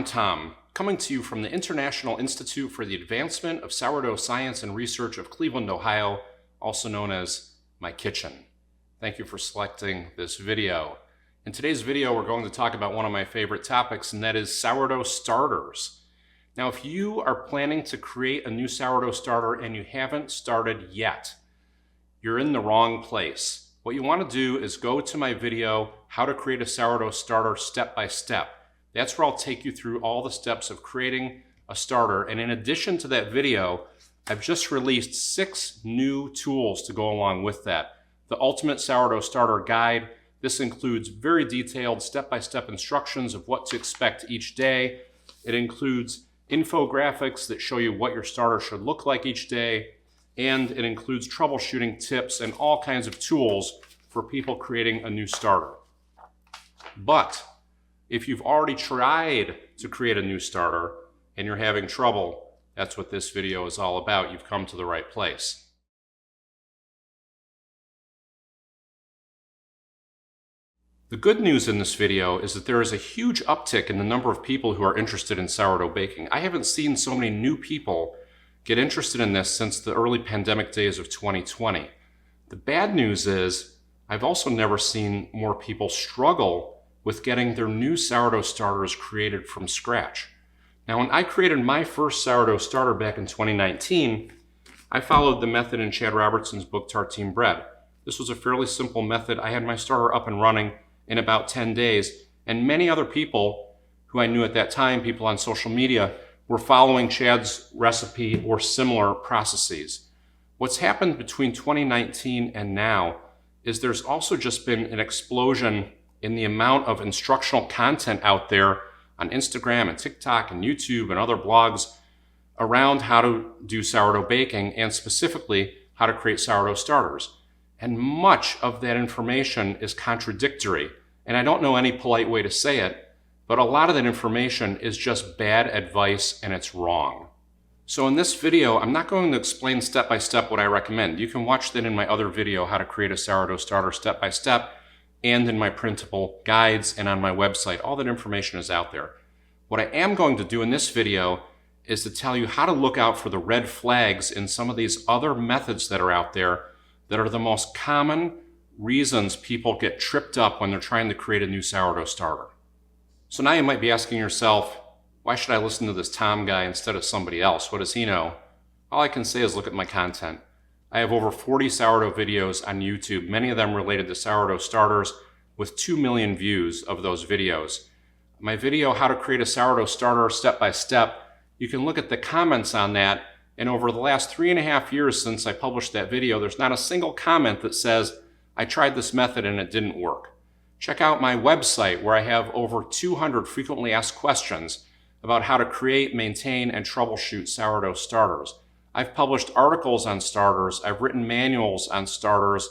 Tom, coming to you from the International Institute for the Advancement of Sourdough Science and Research of Cleveland, Ohio, also known as my kitchen. Thank you for selecting this video. In today's video, we're going to talk about one of my favorite topics, and that is sourdough starters. Now, if you are planning to create a new sourdough starter and you haven't started yet, you're in the wrong place. What you want to do is go to my video, How to Create a Sourdough Starter Step by Step. That's where I'll take you through all the steps of creating a starter. And in addition to that video, I've just released 6 new tools to go along with that. The Ultimate Sourdough Starter Guide. This includes very detailed step-by-step instructions of what to expect each day. It includes infographics that show you what your starter should look like each day. And it includes troubleshooting tips and all kinds of tools for people creating a new starter. But if you've already tried to create a new starter and you're having trouble, that's what this video is all about. You've come to the right place. The good news in this video is that there is a huge uptick in the number of people who are interested in sourdough baking. I haven't seen so many new people get interested in this since the early pandemic days of 2020. The bad news is I've also never seen more people struggle with getting their new sourdough starters created from scratch. Now, when I created my first sourdough starter back in 2019, I followed the method in Chad Robertson's book, Tartine Bread. This was a fairly simple method. I had my starter up and running in about 10 days, and many other people who I knew at that time, people on social media, were following Chad's recipe or similar processes. What's happened between 2019 and now is there's also just been an explosion in the amount of instructional content out there on Instagram and TikTok and YouTube and other blogs around how to do sourdough baking and specifically how to create sourdough starters. And much of that information is contradictory. And I don't know any polite way to say it, but a lot of that information is just bad advice and it's wrong. So in this video, I'm not going to explain step by step what I recommend. You can watch that in my other video, How to Create a Sourdough Starter Step by Step, and in my printable guides and on my website. All that information is out there. What I am going to do in this video is to tell you how to look out for the red flags in some of these other methods that are out there that are the most common reasons people get tripped up when they're trying to create a new sourdough starter. So now you might be asking yourself, why should I listen to this Tom guy instead of somebody else? What does he know? All I can say is look at my content. I have over 40 sourdough videos on YouTube, many of them related to sourdough starters, with 2 million views of those videos. My video, How to Create a Sourdough Starter Step by Step, you can look at the comments on that, and over the last 3.5 years since I published that video, there's not a single comment that says, I tried this method and it didn't work. Check out my website where I have over 200 frequently asked questions about how to create, maintain, and troubleshoot sourdough starters. I've published articles on starters. I've written manuals on starters.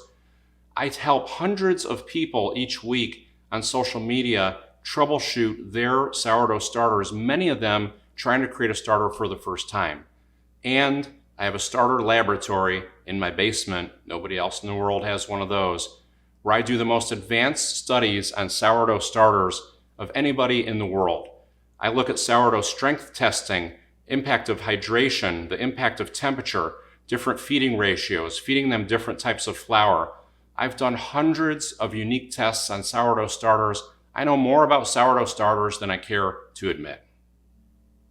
I help hundreds of people each week on social media troubleshoot their sourdough starters, many of them trying to create a starter for the first time. And I have a starter laboratory in my basement. Nobody else in the world has one of those, where I do the most advanced studies on sourdough starters of anybody in the world. I look at sourdough strength testing, impact of hydration, the impact of temperature, different feeding ratios, feeding them different types of flour. I've done hundreds of unique tests on sourdough starters. I know more about sourdough starters than I care to admit.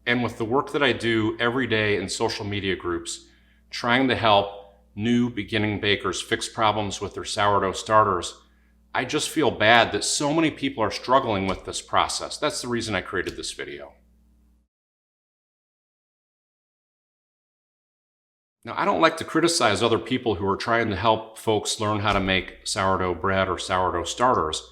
And with the work that I do every day in social media groups, trying to help new beginning bakers fix problems with their sourdough starters, I just feel bad that so many people are struggling with this process. That's the reason I created this video. Now, I don't like to criticize other people who are trying to help folks learn how to make sourdough bread or sourdough starters,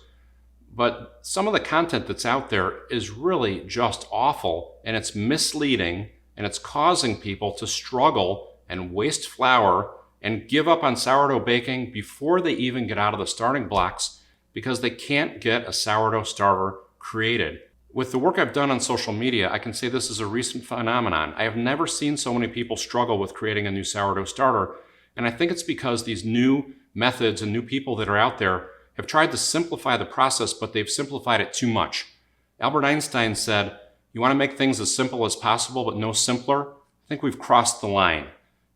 but some of the content that's out there is really just awful, and it's misleading, and it's causing people to struggle and waste flour and give up on sourdough baking before they even get out of the starting blocks because they can't get a sourdough starter created. With the work I've done on social media, I can say this is a recent phenomenon. I have never seen so many people struggle with creating a new sourdough starter, and I think it's because these new methods and new people that are out there have tried to simplify the process, but they've simplified it too much. Albert Einstein said, You want to make things as simple as possible, but no simpler? I think we've crossed the line.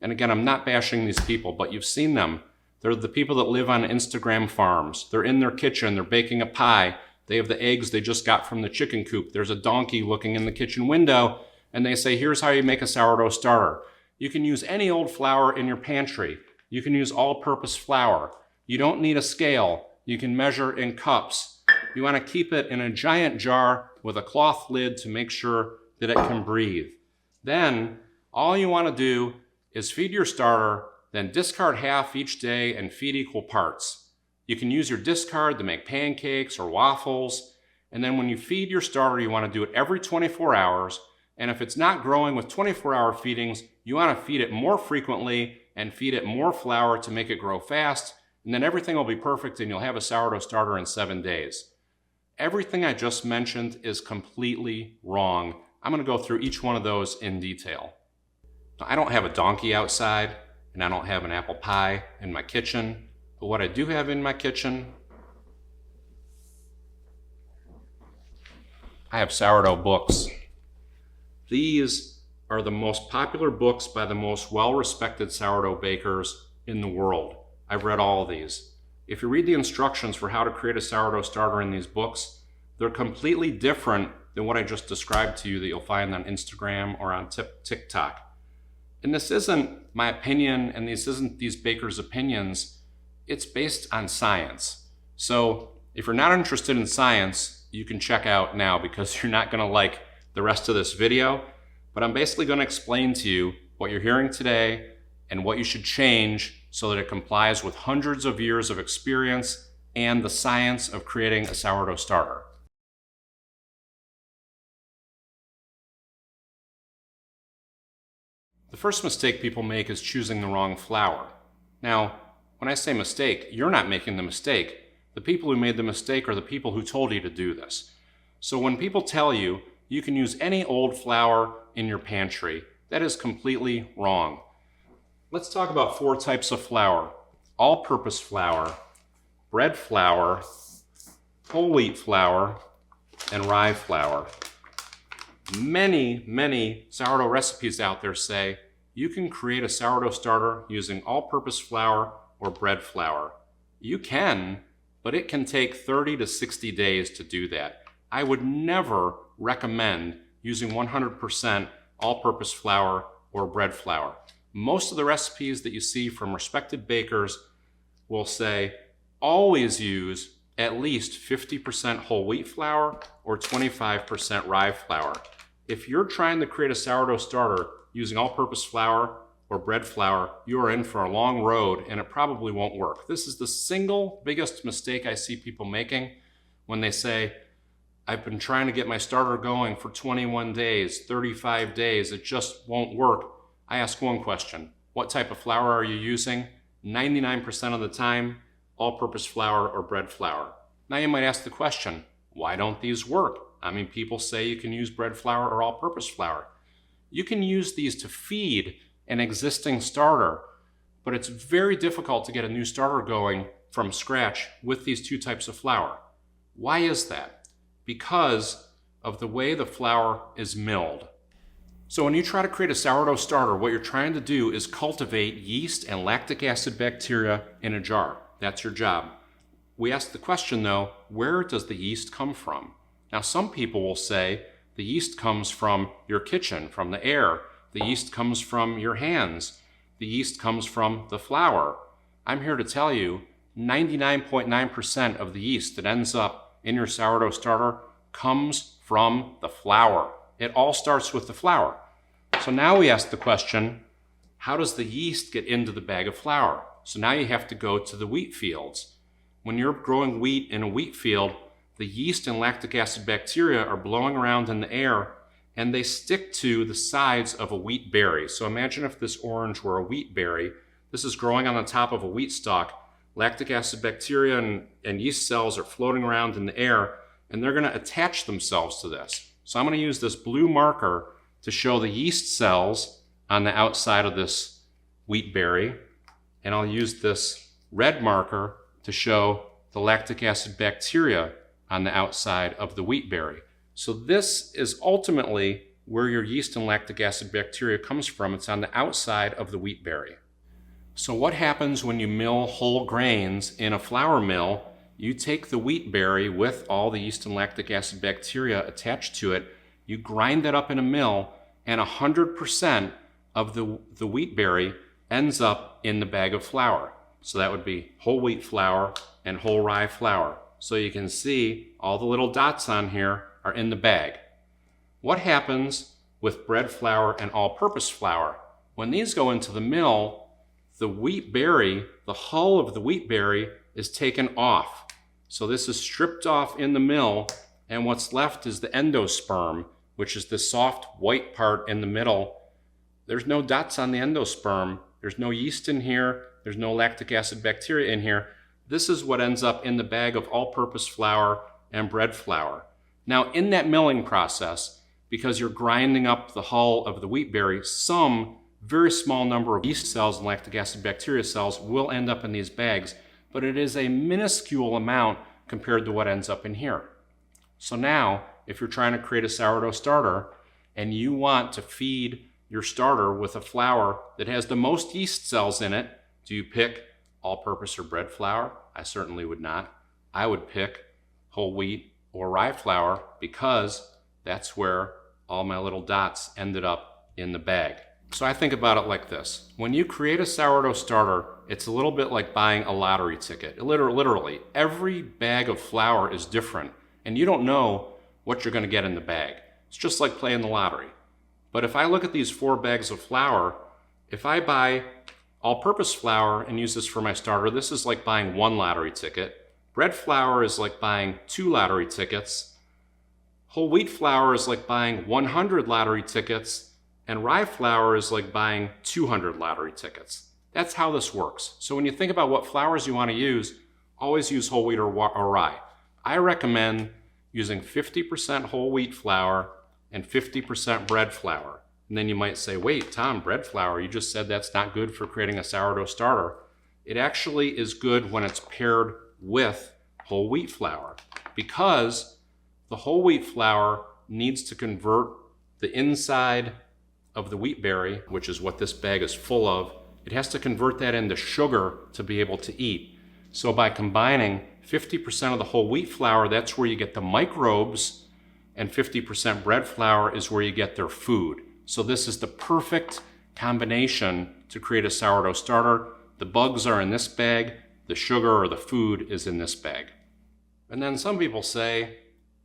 And again, I'm not bashing these people, but you've seen them. They're the people that live on Instagram farms. They're in their kitchen, they're baking a pie. They have the eggs they just got from the chicken coop. There's a donkey looking in the kitchen window, and they say, here's how you make a sourdough starter. You can use any old flour in your pantry. You can use all-purpose flour. You don't need a scale. You can measure in cups. You want to keep it in a giant jar with a cloth lid to make sure that it can breathe. Then, all you want to do is feed your starter, then discard half each day and feed equal parts. You can use your discard to make pancakes or waffles, and then when you feed your starter, you want to do it every 24 hours, and if it's not growing with 24-hour feedings, you want to feed it more frequently and feed it more flour to make it grow fast, and then everything will be perfect and you'll have a sourdough starter in 7 days. Everything I just mentioned is completely wrong. I'm going to go through each one of those in detail. Now, I don't have a donkey outside, and I don't have an apple pie in my kitchen. But what I do have in my kitchen, I have sourdough books. These are the most popular books by the most well-respected sourdough bakers in the world. I've read all of these. If you read the instructions for how to create a sourdough starter in these books, they're completely different than what I just described to you that you'll find on Instagram or on TikTok. And this isn't my opinion, and this isn't these bakers' opinions. It's based on science. So if you're not interested in science, you can check out now because you're not going to like the rest of this video. But I'm basically going to explain to you what you're hearing today and what you should change so that it complies with hundreds of years of experience and the science of creating a sourdough starter. The first mistake people make is choosing the wrong flour. Now, when I say mistake, you're not making the mistake. The people who made the mistake are the people who told you to do this. So when people tell you you can use any old flour in your pantry, that is completely wrong. Let's talk about 4 types of flour: all-purpose flour, bread flour, whole wheat flour, and rye flour. Many sourdough recipes out there say you can create a sourdough starter using all-purpose flour or bread flour. You can, but it can take 30 to 60 days to do that. I would never recommend using 100% all-purpose flour or bread flour. Most of the recipes that you see from respected bakers will say always use at least 50% whole wheat flour or 25% rye flour. If you're trying to create a sourdough starter using all-purpose flour or bread flour, you are in for a long road and it probably won't work. This is the single biggest mistake I see people making when they say, I've been trying to get my starter going for 21 days, 35 days, it just won't work. I ask one question: what type of flour are you using? 99% of the time, all-purpose flour or bread flour. Now you might ask the question, why don't these work? I mean, people say you can use bread flour or all-purpose flour. You can use these to feed an existing starter, but it's very difficult to get a new starter going from scratch with these 2 types of flour. Why is that? Because of the way the flour is milled. So when you try to create a sourdough starter, what you're trying to do is cultivate yeast and lactic acid bacteria in a jar. That's your job. We ask the question though, where does the yeast come from? Now some people will say the yeast comes from your kitchen, from the air. The yeast comes from your hands. The yeast comes from the flour. I'm here to tell you 99.9% of the yeast that ends up in your sourdough starter comes from the flour. It all starts with the flour. So now we ask the question, how does the yeast get into the bag of flour? So now you have to go to the wheat fields. When you're growing wheat in a wheat field, the yeast and lactic acid bacteria are blowing around in the air and they stick to the sides of a wheat berry. So imagine if this orange were a wheat berry. This is growing on the top of a wheat stalk. Lactic acid bacteria and yeast cells are floating around in the air, and they're going to attach themselves to this. So I'm going to use this blue marker to show the yeast cells on the outside of this wheat berry, and I'll use this red marker to show the lactic acid bacteria on the outside of the wheat berry. So this is ultimately where your yeast and lactic acid bacteria comes from. It's on the outside of the wheat berry. So what happens when you mill whole grains in a flour mill? You take the wheat berry with all the yeast and lactic acid bacteria attached to it, you grind that up in a mill, and 100% of the wheat berry ends up in the bag of flour. So that would be whole wheat flour and whole rye flour. So you can see all the little dots on here are in the bag. What happens with bread flour and all-purpose flour? When these go into the mill, the wheat berry, the hull of the wheat berry is taken off. So this is stripped off in the mill, and what's left is the endosperm, which is the soft white part in the middle. There's no dots on the endosperm. There's no yeast in here. There's no lactic acid bacteria in here. This is what ends up in the bag of all-purpose flour and bread flour. Now, in that milling process, because you're grinding up the hull of the wheat berry, some very small number of yeast cells and lactic acid bacteria cells will end up in these bags, but it is a minuscule amount compared to what ends up in here. So now, if you're trying to create a sourdough starter and you want to feed your starter with a flour that has the most yeast cells in it, do you pick all-purpose or bread flour? I certainly would not. I would pick whole wheat or rye flour because that's where all my little dots ended up in the bag. So I think about it like this. When you create a sourdough starter, it's a little bit like buying a lottery ticket. Literally, every bag of flour is different, and you don't know what you're going to get in the bag. It's just like playing the lottery. But if I look at these 4 bags of flour, if I buy all-purpose flour and use this for my starter, this is like buying 1 lottery ticket. Bread flour is like buying 2 lottery tickets. Whole wheat flour is like buying 100 lottery tickets. And rye flour is like buying 200 lottery tickets. That's how this works. So when you think about what flours you want to use, always use whole wheat or rye. I recommend using 50% whole wheat flour and 50% bread flour. And then you might say, wait, Tom, bread flour, you just said that's not good for creating a sourdough starter. It actually is good when it's paired with whole wheat flour, because the whole wheat flour needs to convert the inside of the wheat berry, which is what this bag is full of. It has to convert that into sugar to be able to eat. So by combining 50% of the whole wheat flour, that's where you get the microbes, and 50% bread flour is where you get their food. So this is the perfect combination to create a sourdough starter. The bugs are in this bag, the sugar or the food is in this bag. And then some people say,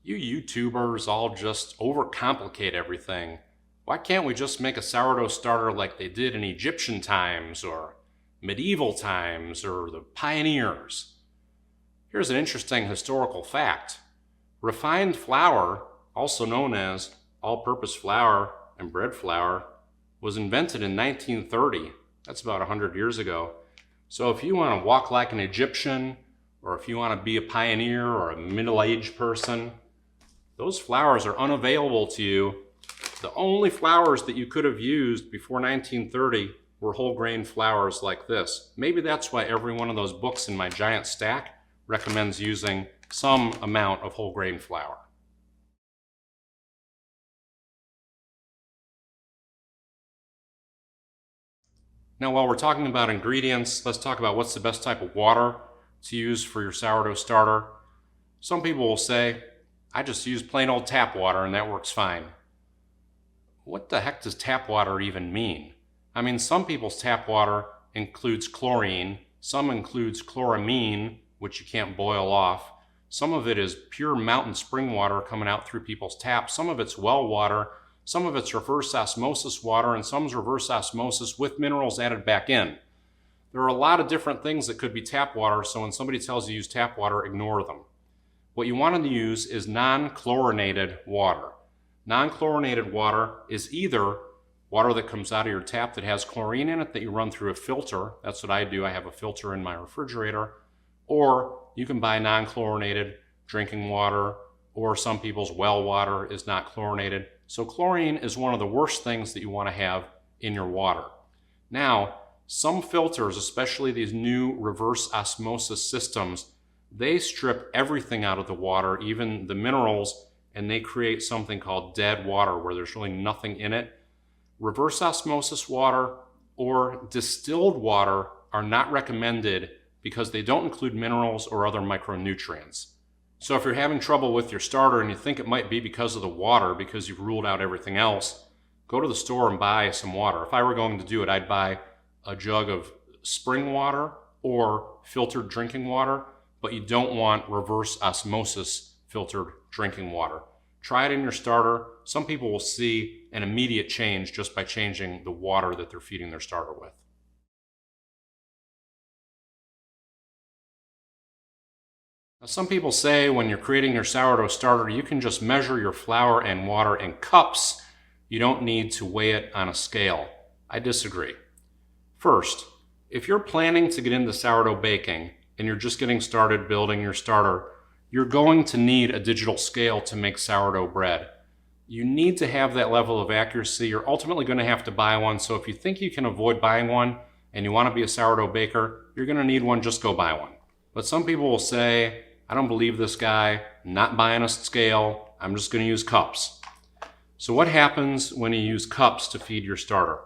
you YouTubers all just overcomplicate everything. Why can't we just make a sourdough starter like they did in Egyptian times or medieval times or the pioneers? Here's an interesting historical fact. Refined flour, also known as all-purpose flour and bread flour, was invented in 1930. That's about 100 years ago. So if you want to walk like an Egyptian, or if you want to be a pioneer or a middle-aged person, those flours are unavailable to you. The only flours that you could have used before 1930 were whole grain flours like this. Maybe that's why every one of those books in my giant stack recommends using some amount of whole grain flour. Now, while we're talking about ingredients, let's talk about what's the best type of water to use for your sourdough starter. Some people will say, I just use plain old tap water and that works fine. What the heck does tap water even mean? I mean, some people's tap water includes chlorine, some includes chloramine, which you can't boil off. Some of it is pure mountain spring water coming out through people's taps. Some of it's well water, some of it's reverse osmosis water, and some's reverse osmosis with minerals added back in. There are a lot of different things that could be tap water, so when somebody tells you use tap water, ignore them. What you want to use is non-chlorinated water. Non-chlorinated water is either water that comes out of your tap that has chlorine in it that you run through a filter. That's what I do. I have a filter in my refrigerator. Or you can buy non-chlorinated drinking water, or some people's well water is not chlorinated. So chlorine is one of the worst things that you want to have in your water. Now, some filters, especially these new reverse osmosis systems, they strip everything out of the water, even the minerals, and they create something called dead water where there's really nothing in it. Reverse osmosis water or distilled water are not recommended because they don't include minerals or other micronutrients. So if you're having trouble with your starter and you think it might be because of the water, because you've ruled out everything else, go to the store and buy some water. If I were going to do it, I'd buy a jug of spring water or filtered drinking water, but you don't want reverse osmosis filtered drinking water. Try it in your starter. Some people will see an immediate change just by changing the water that they're feeding their starter with. Now, some people say when you're creating your sourdough starter, you can just measure your flour and water in cups. You don't need to weigh it on a scale. I disagree. First, if you're planning to get into sourdough baking and you're just getting started building your starter, you're going to need a digital scale to make sourdough bread. You need to have that level of accuracy. You're ultimately going to have to buy one. So if you think you can avoid buying one and you want to be a sourdough baker, you're going to need one. Just go buy one. But some people will say, I don't believe this guy, I'm not buying a scale, I'm just going to use cups. So what happens when you use cups to feed your starter?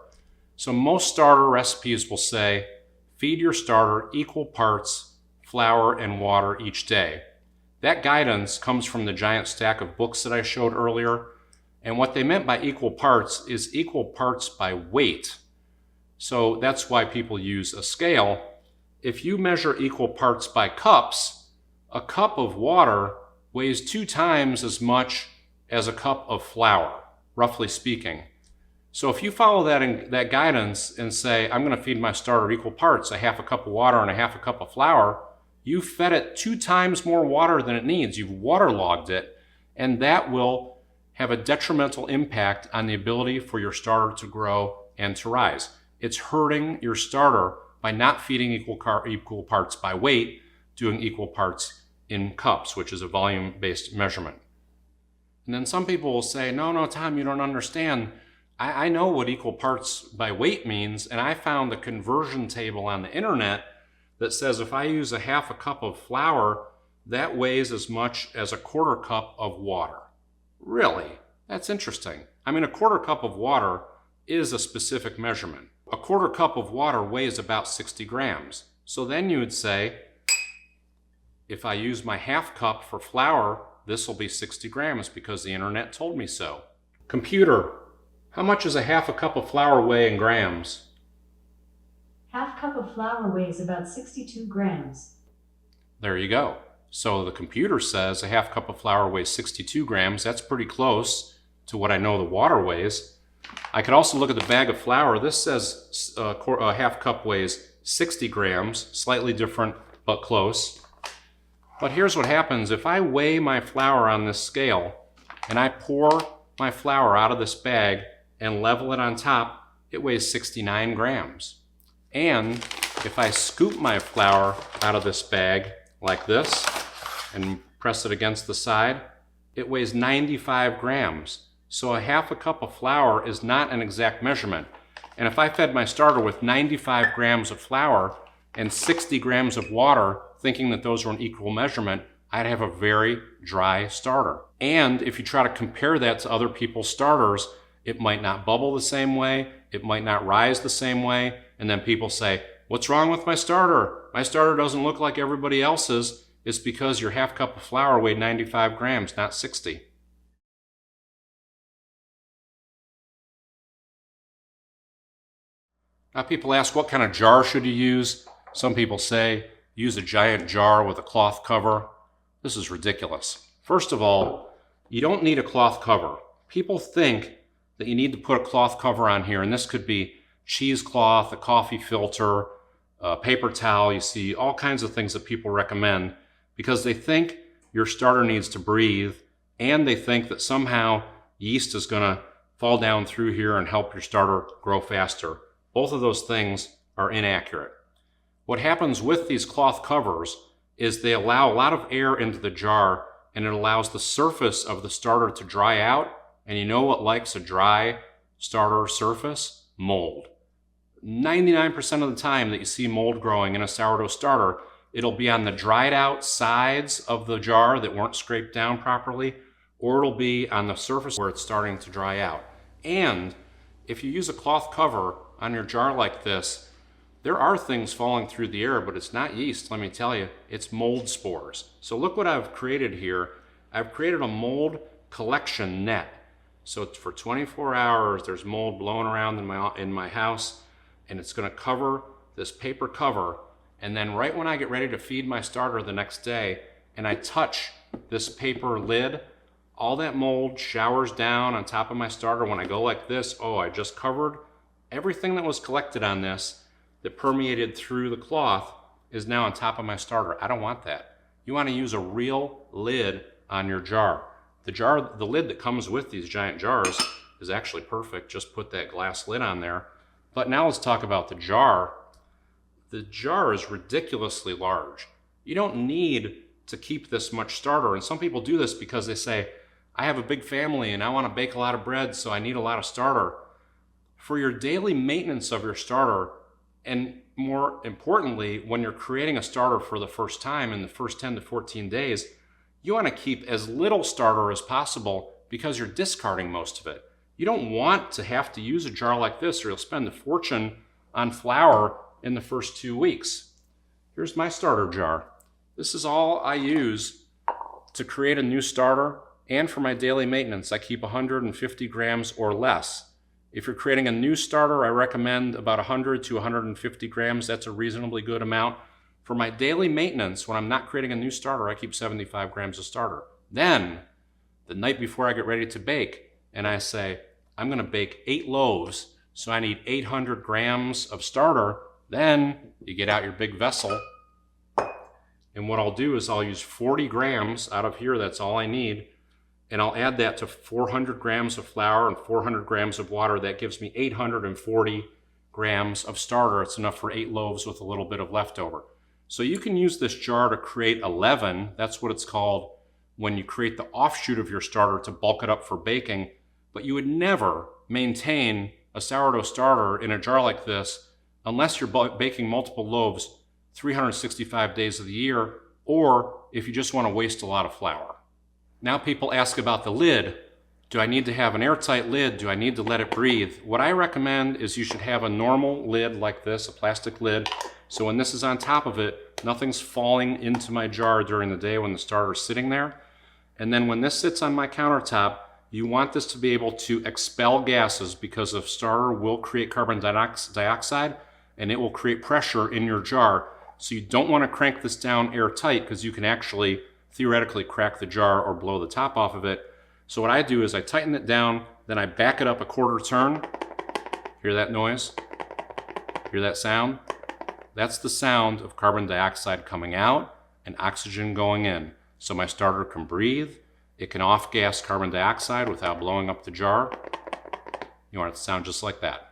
So most starter recipes will say, feed your starter equal parts flour and water each day. That guidance comes from the giant stack of books that I showed earlier. And what they meant by equal parts is equal parts by weight. So that's why people use a scale. If you measure equal parts by cups, a cup of water weighs 2 times as much as a cup of flour, roughly speaking. So if you follow that guidance and say, I'm going to feed my starter equal parts, a half a cup of water and a half a cup of flour, you fed it 2 times more water than it needs. You've waterlogged it, and that will have a detrimental impact on the ability for your starter to grow and to rise. It's hurting your starter by not feeding equal parts by weight, doing equal parts in cups, which is a volume-based measurement. And then some people will say, no, Tom, you don't understand. I know what equal parts by weight means, and I found a conversion table on the internet that says if I use a half a cup of flour, that weighs as much as a quarter cup of water. Really? That's interesting. I mean, a quarter cup of water is a specific measurement. A quarter cup of water weighs about 60 grams. So then you would say, if I use my half cup for flour, this will be 60 grams because the internet told me so. Computer, how much does a half a cup of flour weigh in grams? Half cup of flour weighs about 62 grams. There you go. So the computer says a half cup of flour weighs 62 grams. That's pretty close to what I know the water weighs. I could also look at the bag of flour. This says a half cup weighs 60 grams, slightly different but close. But here's what happens. If I weigh my flour on this scale and I pour my flour out of this bag and level it on top, it weighs 69 grams. And if I scoop my flour out of this bag like this and press it against the side, it weighs 95 grams. So a half a cup of flour is not an exact measurement. And if I fed my starter with 95 grams of flour and 60 grams of water, thinking that those were an equal measurement, I'd have a very dry starter. And if you try to compare that to other people's starters, it might not bubble the same way, it might not rise the same way, and then people say, what's wrong with my starter? My starter doesn't look like everybody else's. It's because your half cup of flour weighed 95 grams, not 60. Now people ask, what kind of jar should you use? Some people say, use a giant jar with a cloth cover. This is ridiculous. First of all, you don't need a cloth cover. People think that you need to put a cloth cover on here, and this could be cheesecloth, a coffee filter, a paper towel. You see all kinds of things that people recommend because they think your starter needs to breathe, and they think that somehow yeast is going to fall down through here and help your starter grow faster. Both of those things are inaccurate. What happens with these cloth covers is they allow a lot of air into the jar, and it allows the surface of the starter to dry out. And you know what likes a dry starter surface? Mold. 99% of the time that you see mold growing in a sourdough starter, it'll be on the dried out sides of the jar that weren't scraped down properly, or it'll be on the surface where it's starting to dry out. And if you use a cloth cover on your jar like this, there are things falling through the air, but it's not yeast, let me tell you, it's mold spores. So look what I've created here. I've created a mold collection net. So for 24 hours, there's mold blowing around in my house, and it's gonna cover this paper cover. And then right when I get ready to feed my starter the next day, and I touch this paper lid, all that mold showers down on top of my starter. When I go like this, oh, I just covered everything that was collected on this that permeated through the cloth is now on top of my starter. I don't want that. You want to use a real lid on your jar. The lid that comes with these giant jars is actually perfect. Just put that glass lid on there. But now let's talk about the jar. The jar is ridiculously large. You don't need to keep this much starter. And some people do this because they say, I have a big family and I want to bake a lot of bread, so I need a lot of starter. For your daily maintenance of your starter, and more importantly, when you're creating a starter for the first time in the first 10 to 14 days, you want to keep as little starter as possible because you're discarding most of it. You don't want to have to use a jar like this or you'll spend a fortune on flour in the first 2 weeks. Here's my starter jar. This is all I use to create a new starter, and for my daily maintenance, I keep 150 grams or less. If you're creating a new starter, I recommend about 100 to 150 grams. That's a reasonably good amount. For my daily maintenance, when I'm not creating a new starter, I keep 75 grams of starter. Then, the night before I get ready to bake, and I say, I'm gonna bake 8 loaves, so I need 800 grams of starter. Then, you get out your big vessel, and what I'll do is I'll use 40 grams out of here, that's all I need, and I'll add that to 400 grams of flour and 400 grams of water. That gives me 840 grams of starter. It's enough for 8 loaves with a little bit of leftover. So you can use this jar to create a leaven. That's what it's called when you create the offshoot of your starter to bulk it up for baking. But you would never maintain a sourdough starter in a jar like this unless you're baking multiple loaves 365 days of the year, or if you just want to waste a lot of flour. Now people ask about the lid. Do I need to have an airtight lid? Do I need to let it breathe? What I recommend is you should have a normal lid like this, a plastic lid. So when this is on top of it, nothing's falling into my jar during the day when the starter's sitting there. And then when this sits on my countertop, you want this to be able to expel gases, because a starter will create carbon dioxide and it will create pressure in your jar. So you don't want to crank this down airtight because you can actually theoretically crack the jar or blow the top off of it. So what I do is I tighten it down, then I back it up a quarter turn. Hear that noise? Hear that sound? That's the sound of carbon dioxide coming out and oxygen going in. So my starter can breathe. It can off-gas carbon dioxide without blowing up the jar. You want it to sound just like that.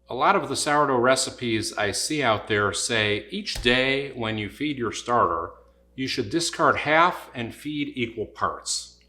A lot of the sourdough recipes I see out there say each day when you feed your starter, you should discard half and feed equal parts.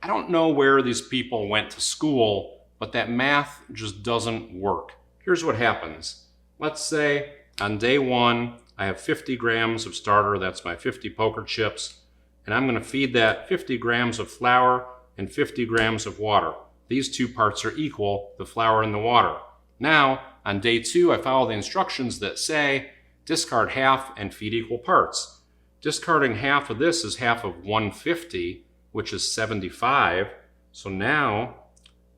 I don't know where these people went to school, but that math just doesn't work. Here's what happens. Let's say on day 1, I have 50 grams of starter, that's my 50 poker chips, and I'm gonna feed that 50 grams of flour and 50 grams of water. These two parts are equal, the flour and the water. Now, on day 2, I follow the instructions that say, discard half and feed equal parts. Discarding half of this is half of 150, which is 75. So now,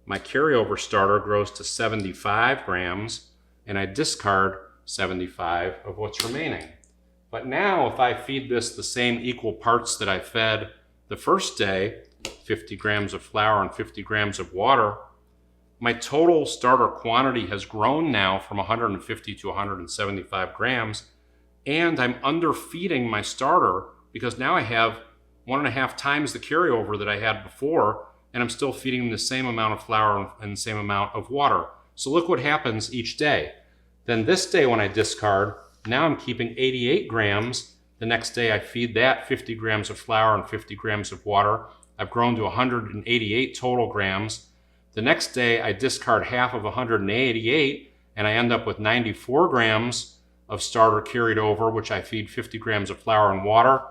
my carryover starter grows to 75 grams, and I discard 75 of what's remaining. But now, if I feed this the same equal parts that I fed the first day, 50 grams of flour and 50 grams of water, my total starter quantity has grown now from 150 to 175 grams, and I'm underfeeding my starter because now I have 1.5 times the carryover that I had before, and I'm still feeding the same amount of flour and the same amount of water. So look what happens each day. Then this day when I discard, now I'm keeping 88 grams. The next day I feed that 50 grams of flour and 50 grams of water. I've grown to 188 total grams. The next day I discard half of 188 and I end up with 94 grams of starter carried over, which I feed 50 grams of flour and water.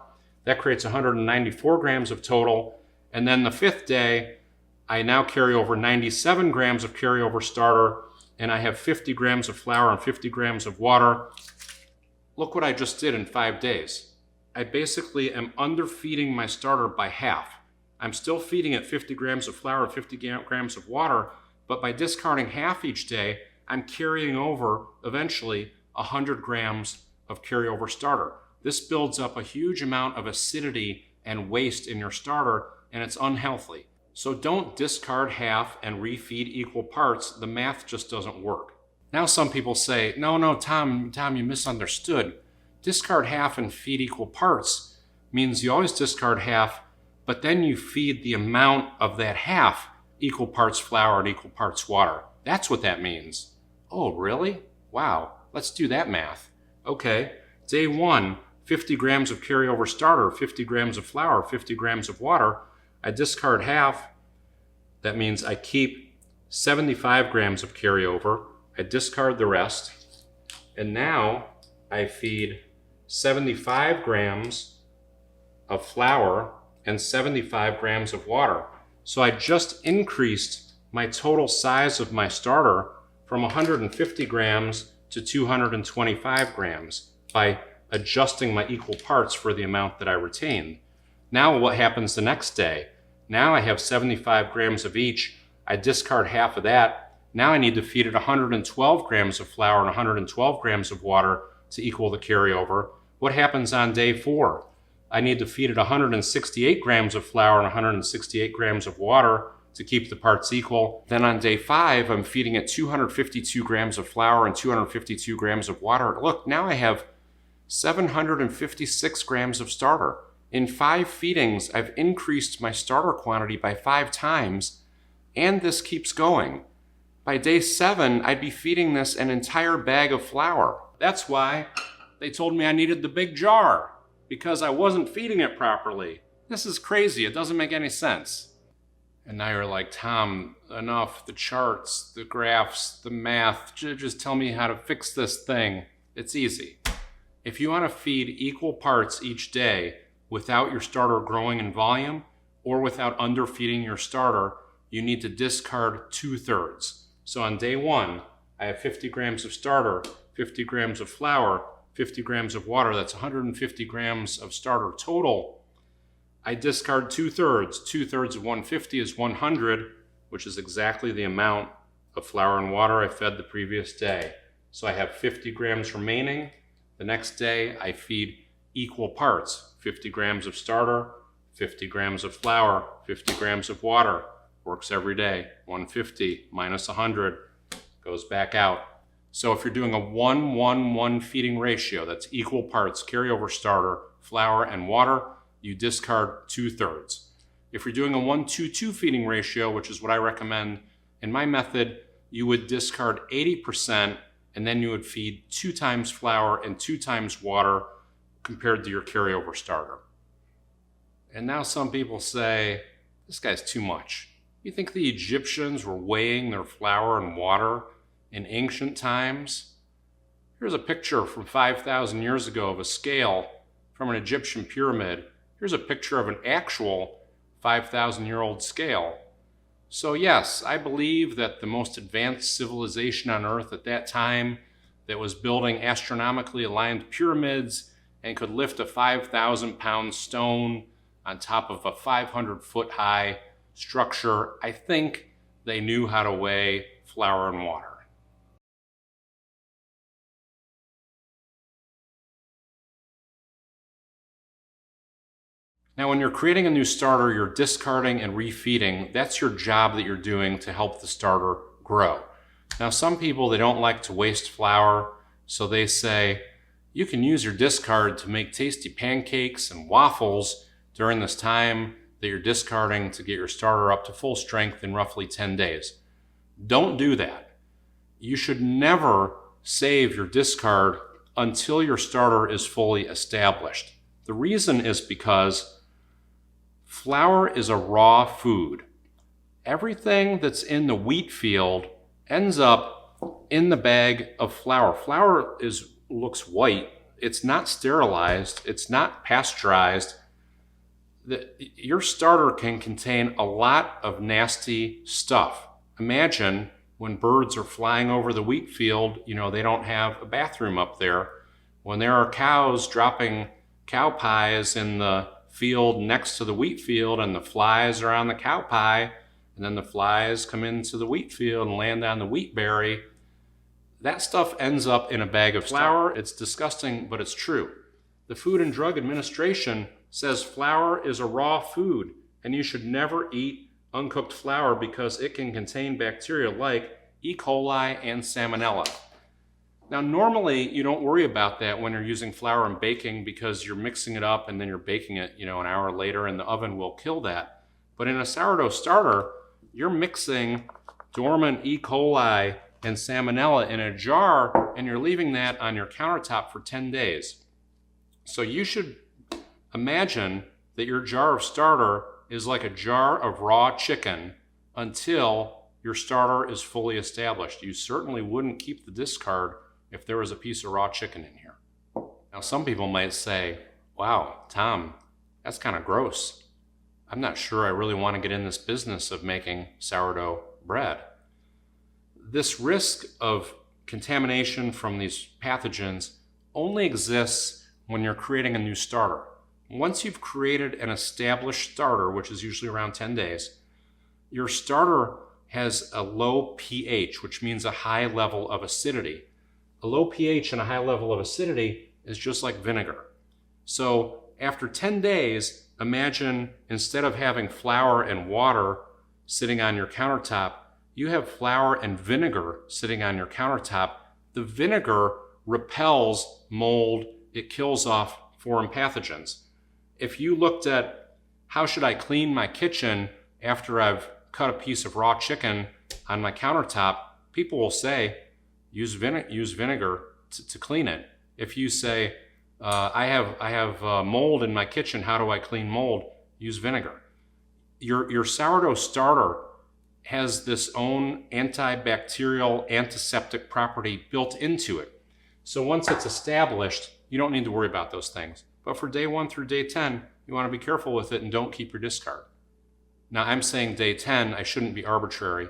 That creates 194 grams of total. And then the 5th day, I now carry over 97 grams of carryover starter, and I have 50 grams of flour and 50 grams of water. Look what I just did in 5 days. I basically am underfeeding my starter by half. I'm still feeding it 50 grams of flour and 50 grams of water, but by discarding half each day, I'm carrying over, eventually, 100 grams of carryover starter. This builds up a huge amount of acidity and waste in your starter, and it's unhealthy. So don't discard half and refeed equal parts. The math just doesn't work. Now some people say, no, Tom, you misunderstood. Discard half and feed equal parts means you always discard half, but then you feed the amount of that half equal parts flour and equal parts water. That's what that means. Oh, really? Wow, let's do that math. Okay, day 1, 50 grams of carryover starter, 50 grams of flour, 50 grams of water. I discard half. That means I keep 75 grams of carryover. I discard the rest. And now I feed 75 grams of flour and 75 grams of water. So I just increased my total size of my starter from 150 grams to 225 grams by adjusting my equal parts for the amount that I retained. Now what happens the next day? Now I have 75 grams of each. I discard half of that. Now I need to feed it 112 grams of flour and 112 grams of water to equal the carryover. What happens on day 4? I need to feed it 168 grams of flour and 168 grams of water to keep the parts equal. Then on day 5, I'm feeding it 252 grams of flour and 252 grams of water. Look, now I have 756 grams of starter. In 5 feedings, I've increased my starter quantity by 5 times, and this keeps going. By day 7, I'd be feeding this an entire bag of flour. That's why they told me I needed the big jar, because I wasn't feeding it properly. This is crazy. It doesn't make any sense. And now you're like, Tom, enough. The charts, the graphs, the math. Just tell me how to fix this thing. It's easy. If you want to feed equal parts each day without your starter growing in volume or without underfeeding your starter, you need to discard 2/3. So on day 1, I have 50 grams of starter, 50 grams of flour, 50 grams of water. That's 150 grams of starter total. I discard 2/3. 2/3 of 150 is 100, which is exactly the amount of flour and water I fed the previous day. So I have 50 grams remaining. The next day, I feed equal parts, 50 grams of starter, 50 grams of flour, 50 grams of water. Works every day. 150 minus 100 goes back out. So if you're doing a 1-1-1 feeding ratio, that's equal parts carryover starter, flour, and water, you discard 2/3. If you're doing a 1-2-2 feeding ratio, which is what I recommend in my method, you would discard 80%, and then you would feed 2 times flour and 2 times water compared to your carryover starter. And now some people say, this guy's too much. You think the Egyptians were weighing their flour and water in ancient times? Here's a picture from 5,000 years ago of a scale from an Egyptian pyramid. Here's a picture of an actual 5,000-year-old scale. So yes, I believe that the most advanced civilization on Earth at that time that was building astronomically aligned pyramids and could lift a 5,000-pound stone on top of a 500-foot-high structure, I think they knew how to weigh flour and water. Now, when you're creating a new starter, you're discarding and refeeding. That's your job that you're doing to help the starter grow. Now, some people, they don't like to waste flour, so they say, you can use your discard to make tasty pancakes and waffles during this time that you're discarding to get your starter up to full strength in roughly 10 days. Don't do that. You should never save your discard until your starter is fully established. The reason is because flour is a raw food. Everything that's in the wheat field ends up in the bag of flour. Flour is looks white. It's not sterilized. It's not pasteurized. Your starter can contain a lot of nasty stuff. Imagine when birds are flying over the wheat field, they don't have a bathroom up there. When there are cows dropping cow pies in the field next to the wheat field and the flies are on the cow pie, and then the flies come into the wheat field and land on the wheat berry, that stuff ends up in a bag of flour. It's disgusting, but it's true. The Food and Drug Administration says flour is a raw food, and you should never eat uncooked flour because it can contain bacteria like E. coli and salmonella. Now, normally you don't worry about that when you're using flour in baking because you're mixing it up and then you're baking it, an hour later, and the oven will kill that. But in a sourdough starter, you're mixing dormant E. coli and salmonella in a jar, and you're leaving that on your countertop for 10 days. So you should imagine that your jar of starter is like a jar of raw chicken until your starter is fully established. You certainly wouldn't keep the discard if there was a piece of raw chicken in here. Now, some people might say, wow, Tom, that's kind of gross. I'm not sure I really want to get in this business of making sourdough bread. This risk of contamination from these pathogens only exists when you're creating a new starter. Once you've created an established starter, which is usually around 10 days, your starter has a low pH, which means a high level of acidity. A low pH and a high level of acidity is just like vinegar. So after 10 days, imagine instead of having flour and water sitting on your countertop, you have flour and vinegar sitting on your countertop. The vinegar repels mold. It kills off foreign pathogens. If you looked at how should I clean my kitchen after I've cut a piece of raw chicken on my countertop, people will say, use vinegar to clean it. If you say, I have mold in my kitchen, how do I clean mold? Use vinegar. Your sourdough starter has this own antibacterial, antiseptic property built into it. So once it's established, you don't need to worry about those things. But for day 1 through day 10, you want to be careful with it and don't keep your discard. Now, I'm saying day 10, I shouldn't be arbitrary.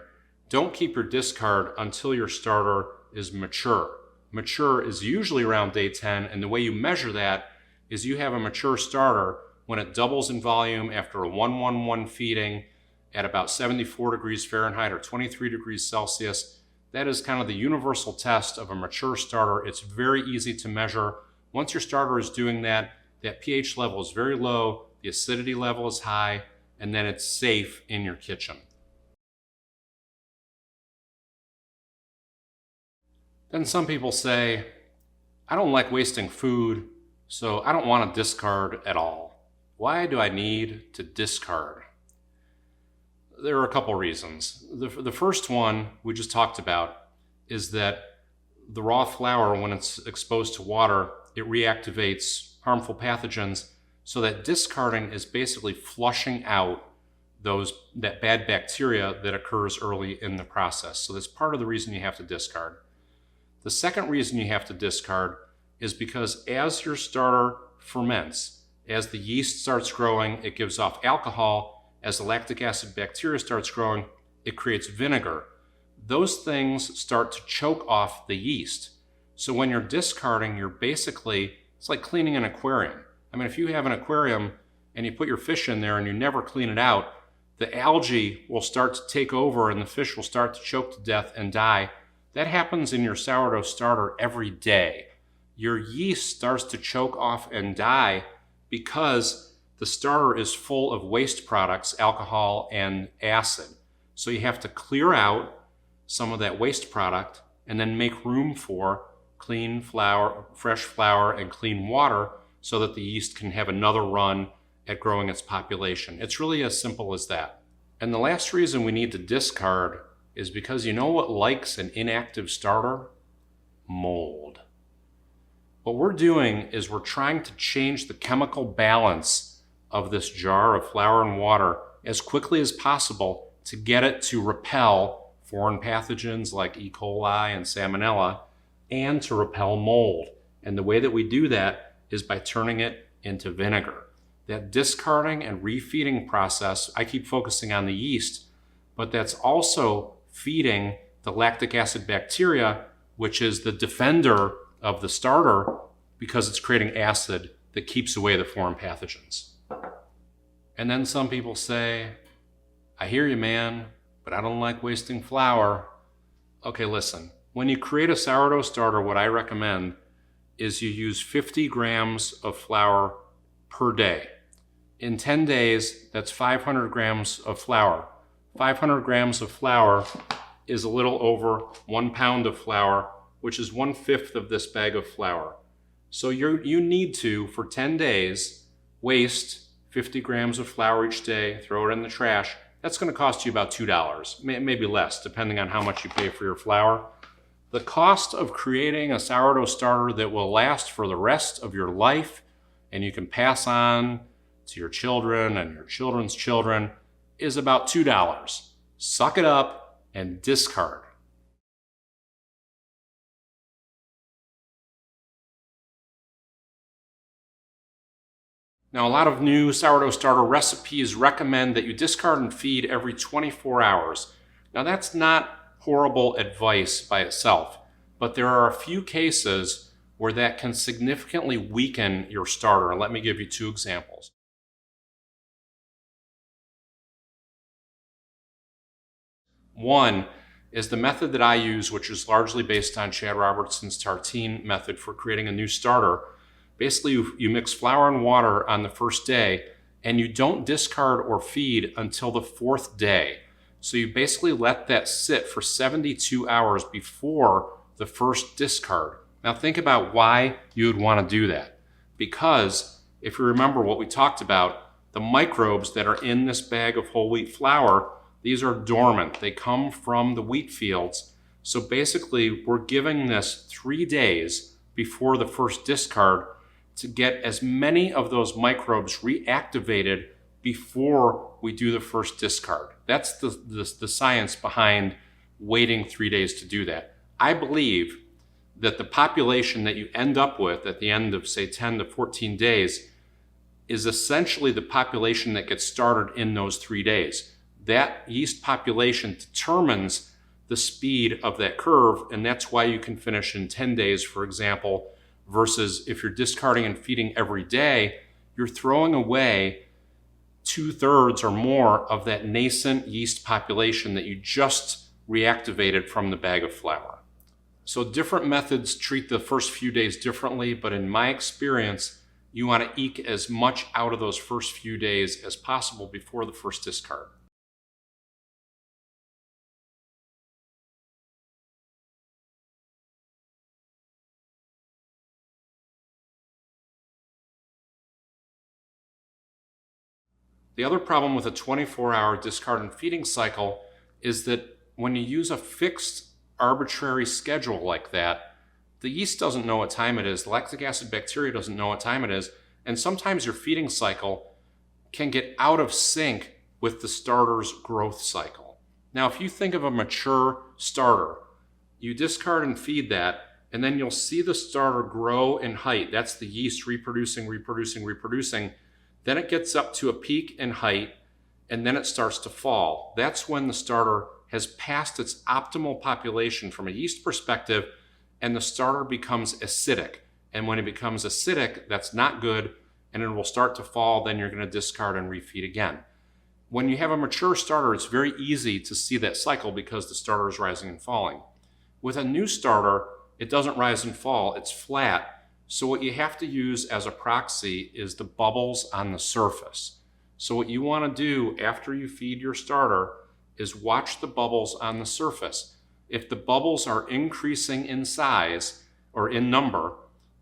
Don't keep your discard until your starter is mature. Mature is usually around day 10, and the way you measure that is you have a mature starter when it doubles in volume after a 1-1-1 feeding at about 74 degrees Fahrenheit or 23 degrees Celsius. That is kind of the universal test of a mature starter. It's very easy to measure. Once your starter is doing that, that pH level is very low, the acidity level is high, and then it's safe in your kitchen. Then some people say, I don't like wasting food, so I don't want to discard at all. Why do I need to discard? There are a couple reasons. The first one we just talked about is that the raw flour, when it's exposed to water, it reactivates harmful pathogens, so that discarding is basically flushing out that bad bacteria that occurs early in the process. So that's part of the reason you have to discard. The second reason you have to discard is because as your starter ferments, as the yeast starts growing, it gives off alcohol. As the lactic acid bacteria starts growing, it creates vinegar. Those things start to choke off the yeast. So when you're discarding, it's like cleaning an aquarium. I mean, if you have an aquarium and you put your fish in there and you never clean it out, the algae will start to take over and the fish will start to choke to death and die. That happens in your sourdough starter every day. Your yeast starts to choke off and die because the starter is full of waste products, alcohol and acid. So you have to clear out some of that waste product and then make room for clean flour, fresh flour, and clean water so that the yeast can have another run at growing its population. It's really as simple as that. And the last reason we need to discard is because you know what likes an inactive starter? Mold. What we're doing is we're trying to change the chemical balance of this jar of flour and water as quickly as possible to get it to repel foreign pathogens like E. coli and salmonella and to repel mold. And the way that we do that is by turning it into vinegar. That discarding and refeeding process, I keep focusing on the yeast, but that's also feeding the lactic acid bacteria, which is the defender of the starter because it's creating acid that keeps away the foreign pathogens. And then some people say, I hear you, man, but I don't like wasting flour. Okay, listen, when you create a sourdough starter, what I recommend is you use 50 grams of flour per day. In 10 days, that's 500 grams of flour. 500 grams of flour is a little over 1 pound of flour, which is 1/5 of this bag of flour. So you need to, for 10 days, waste 50 grams of flour each day, throw it in the trash. That's going to cost you about $2, maybe less, depending on how much you pay for your flour. The cost of creating a sourdough starter that will last for the rest of your life and you can pass on to your children and your children's children is about $2. Suck it up and discard. Now, a lot of new sourdough starter recipes recommend that you discard and feed every 24 hours. Now, that's not horrible advice by itself, but there are a few cases where that can significantly weaken your starter. And let me give you 2 examples. One is the method that I use, which is largely based on Chad Robertson's tartine method for creating a new starter. Basically, you mix flour and water on the first day, and you don't discard or feed until the 4th day. So you basically let that sit for 72 hours before the first discard. Now think about why you would want to do that. Because if you remember what we talked about, the microbes that are in this bag of whole wheat flour, these are dormant. They come from the wheat fields. So basically, we're giving this 3 days before the first discard to get as many of those microbes reactivated before we do the first discard. That's the science behind waiting 3 days to do that. I believe that the population that you end up with at the end of, say, 10 to 14 days is essentially the population that gets started in those 3 days. That yeast population determines the speed of that curve, and that's why you can finish in 10 days, for example, versus if you're discarding and feeding every day, you're throwing away 2/3 or more of that nascent yeast population that you just reactivated from the bag of flour. So different methods treat the first few days differently, but in my experience, you want to eke as much out of those first few days as possible before the first discard. The other problem with a 24-hour discard and feeding cycle is that when you use a fixed arbitrary schedule like that, the yeast doesn't know what time it is, the lactic acid bacteria doesn't know what time it is, and sometimes your feeding cycle can get out of sync with the starter's growth cycle. Now, if you think of a mature starter, you discard and feed that, and then you'll see the starter grow in height. That's the yeast reproducing. Then it gets up to a peak in height, and then it starts to fall. That's when the starter has passed its optimal population from a yeast perspective, and the starter becomes acidic. And when it becomes acidic, that's not good, and it will start to fall. Then you're going to discard and refeed again. When you have a mature starter, it's very easy to see that cycle because the starter is rising and falling. With a new starter, it doesn't rise and fall, it's flat. So what you have to use as a proxy is the bubbles on the surface. So what you want to do after you feed your starter is watch the bubbles on the surface. If the bubbles are increasing in size or in number,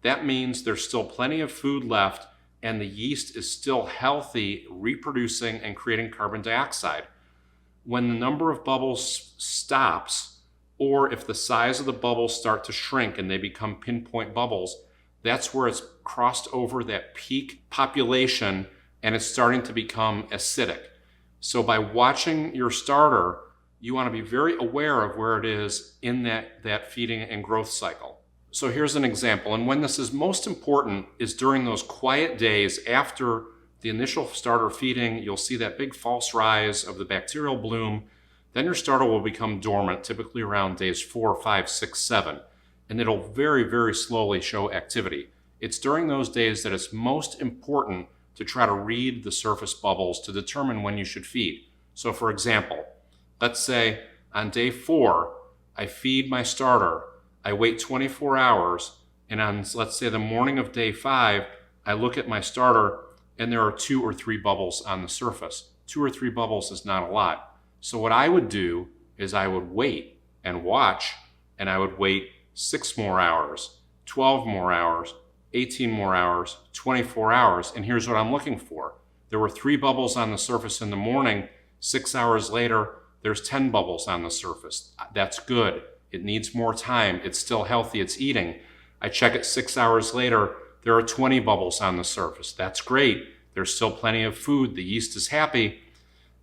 that means there's still plenty of food left and the yeast is still healthy, reproducing and creating carbon dioxide. When the number of bubbles stops, or if the size of the bubbles start to shrink and they become pinpoint bubbles, that's where it's crossed over that peak population and it's starting to become acidic. So by watching your starter, you want to be very aware of where it is in that feeding and growth cycle. So here's an example, and when this is most important is during those quiet days after the initial starter feeding. You'll see that big false rise of the bacterial bloom. Then your starter will become dormant, typically around days 4, 5, 6, 7, and it'll very, very slowly show activity. It's during those days that it's most important to try to read the surface bubbles to determine when you should feed. So for example, let's say on day 4, I feed my starter, I wait 24 hours, and on, let's say, the morning of day 5, I look at my starter and there are 2 or 3 bubbles on the surface. 2 or 3 bubbles is not a lot. So what I would do is I would wait and watch, and I would wait 6 more hours, 12 more hours, 18 more hours, 24 hours, and here's what I'm looking for. There were 3 bubbles on the surface in the morning. 6 hours later, there's 10 bubbles on the surface. That's good. It needs more time. It's still healthy. It's eating. I check it 6 hours later. There are 20 bubbles on the surface. That's great. There's still plenty of food. The yeast is happy.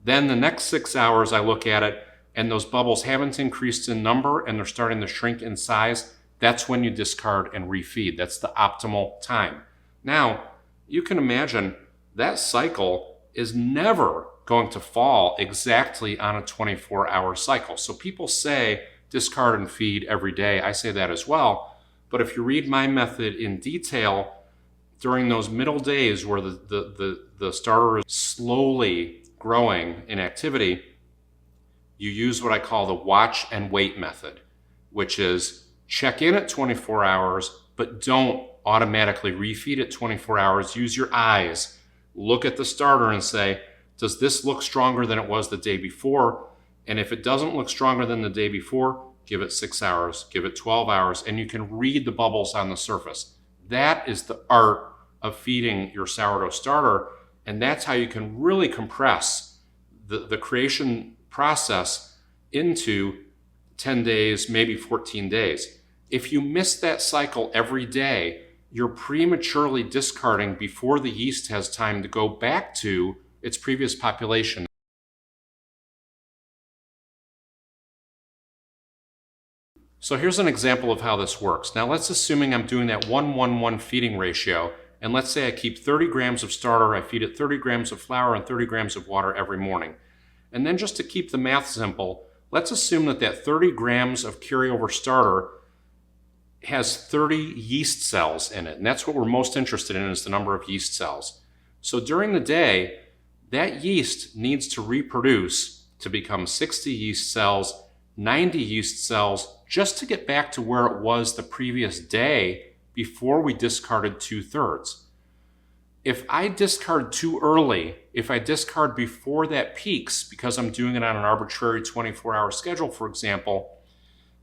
Then the next 6 hours, I look at it, and those bubbles haven't increased in number, and they're starting to shrink in size. That's when you discard and refeed. That's the optimal time. Now, you can imagine that cycle is never going to fall exactly on a 24-hour cycle. So people say discard and feed every day. I say that as well. But if you read my method in detail, during those middle days where the starter is slowly growing in activity, you use what I call the watch and wait method, which is check in at 24 hours, but don't automatically refeed at 24 hours. Use your eyes. Look at the starter and say, does this look stronger than it was the day before? And if it doesn't look stronger than the day before, give it 6 hours, give it 12 hours, and you can read the bubbles on the surface. That is the art of feeding your sourdough starter, and that's how you can really compress the creation process into 10 days, maybe 14 days. If you miss that cycle every day, you're prematurely discarding before the yeast has time to go back to its previous population. So here's an example of how this works. Now let's assuming I'm doing that 1-1-1 feeding ratio, and let's say I keep 30 grams of starter, I feed it 30 grams of flour and 30 grams of water every morning. And then just to keep the math simple, let's assume that 30 grams of carryover starter has 30 yeast cells in it. And that's what we're most interested in, is the number of yeast cells. So during the day, that yeast needs to reproduce to become 60 yeast cells, 90 yeast cells, just to get back to where it was the previous day before we discarded 2/3. If I discard too early, if I discard before that peaks, because I'm doing it on an arbitrary 24-hour schedule, for example,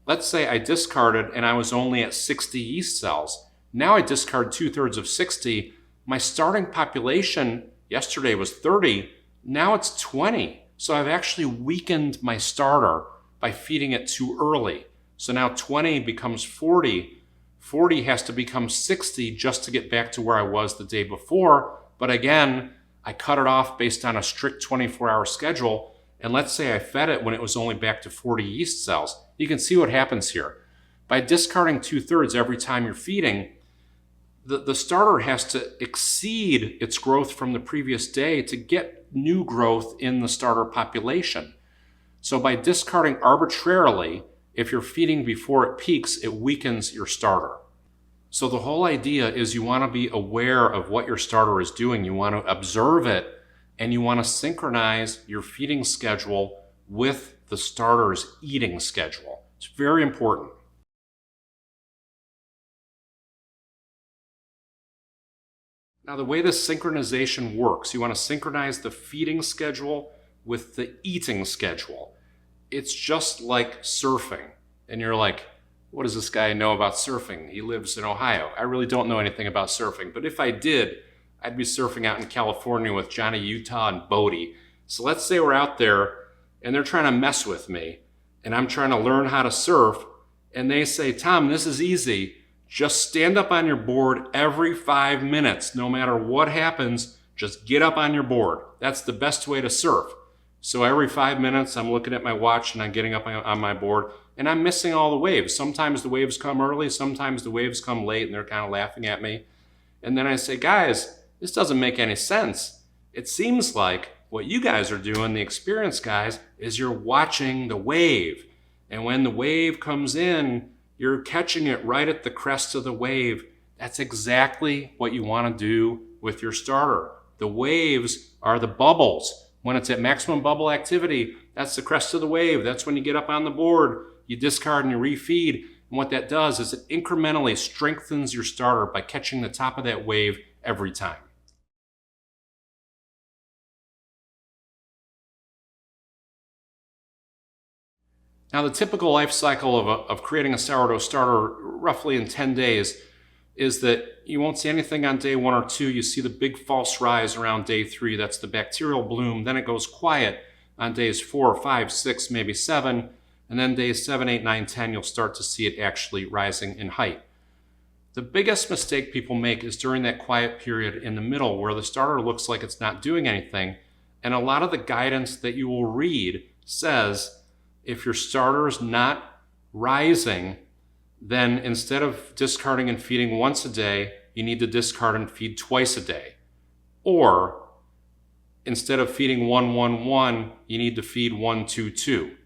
let's say I discarded and I was only at 60 yeast cells. Now I discard 2/3 of 60. My starting population yesterday was 30. Now it's 20. So I've actually weakened my starter by feeding it too early. So now 20 becomes 40. 40 has to become 60 just to get back to where I was the day before. But again, I cut it off based on a strict 24-hour schedule. And let's say I fed it when it was only back to 40 yeast cells. You can see what happens here. By discarding 2/3 every time you're feeding, the starter has to exceed its growth from the previous day to get new growth in the starter population. So by discarding arbitrarily, if you're feeding before it peaks, it weakens your starter. So the whole idea is you want to be aware of what your starter is doing. You want to observe it, and you want to synchronize your feeding schedule with the starter's eating schedule. It's very important. Now, the way this synchronization works, you want to synchronize the feeding schedule with the eating schedule. It's just like surfing. And you're like, what does this guy know about surfing? He lives in Ohio. I really don't know anything about surfing. But if I did, I'd be surfing out in California with Johnny Utah and Bodie. So let's say we're out there and they're trying to mess with me and I'm trying to learn how to surf. And they say, Tom, this is easy. Just stand up on your board every 5 minutes. No matter what happens, just get up on your board. That's the best way to surf. So every 5 minutes, I'm looking at my watch and I'm getting up on my board and I'm missing all the waves. Sometimes the waves come early, sometimes the waves come late, and they're kind of laughing at me. And then I say, guys, this doesn't make any sense. It seems like what you guys are doing, the experienced guys, is you're watching the wave. And when the wave comes in, you're catching it right at the crest of the wave. That's exactly what you want to do with your starter. The waves are the bubbles. When it's at maximum bubble activity, that's the crest of the wave. That's when you get up on the board, you discard and you refeed. And what that does is it incrementally strengthens your starter by catching the top of that wave every time. Now, the typical life cycle of creating a sourdough starter, roughly in 10 days, is that you won't see anything on day 1 or 2. You see the big false rise around day 3. That's the bacterial bloom. Then it goes quiet on days 4, 5, 6, maybe 7. And then days 7, 8, 9, 10, you'll start to see it actually rising in height. The biggest mistake people make is during that quiet period in the middle where the starter looks like it's not doing anything. And a lot of the guidance that you will read says, if your starter is not rising, then instead of discarding and feeding once a day, you need to discard and feed twice a day. Or instead of feeding 1, 1, 1, you need to feed 1, 2, 2.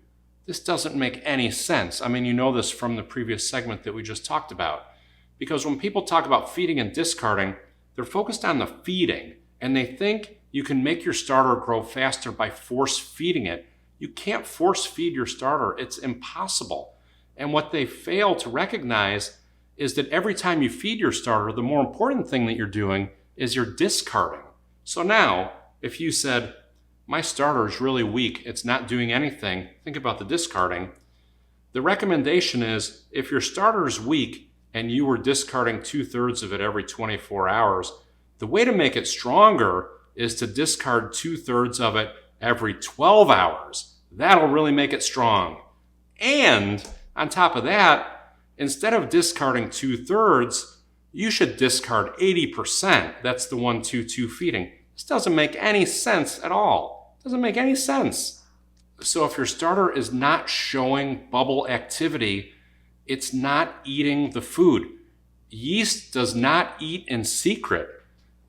This doesn't make any sense. I mean, you know this from the previous segment that we just talked about. Because when people talk about feeding and discarding, they're focused on the feeding, and they think you can make your starter grow faster by force feeding it. You can't force feed your starter. It's impossible. And what they fail to recognize is that every time you feed your starter, the more important thing that you're doing is you're discarding. So now, if you said, my starter is really weak, it's not doing anything, think about the discarding. The recommendation is, if your starter is weak and you were discarding 2/3 of it every 24 hours, the way to make it stronger is to discard 2/3 of it every 12 hours. That'll really make it strong. And on top of that, instead of discarding 2/3, you should discard 80%. That's the 1, 2, 2 feeding. This doesn't make any sense at all. It doesn't make any sense. So if your starter is not showing bubble activity, it's not eating the food. Yeast does not eat in secret.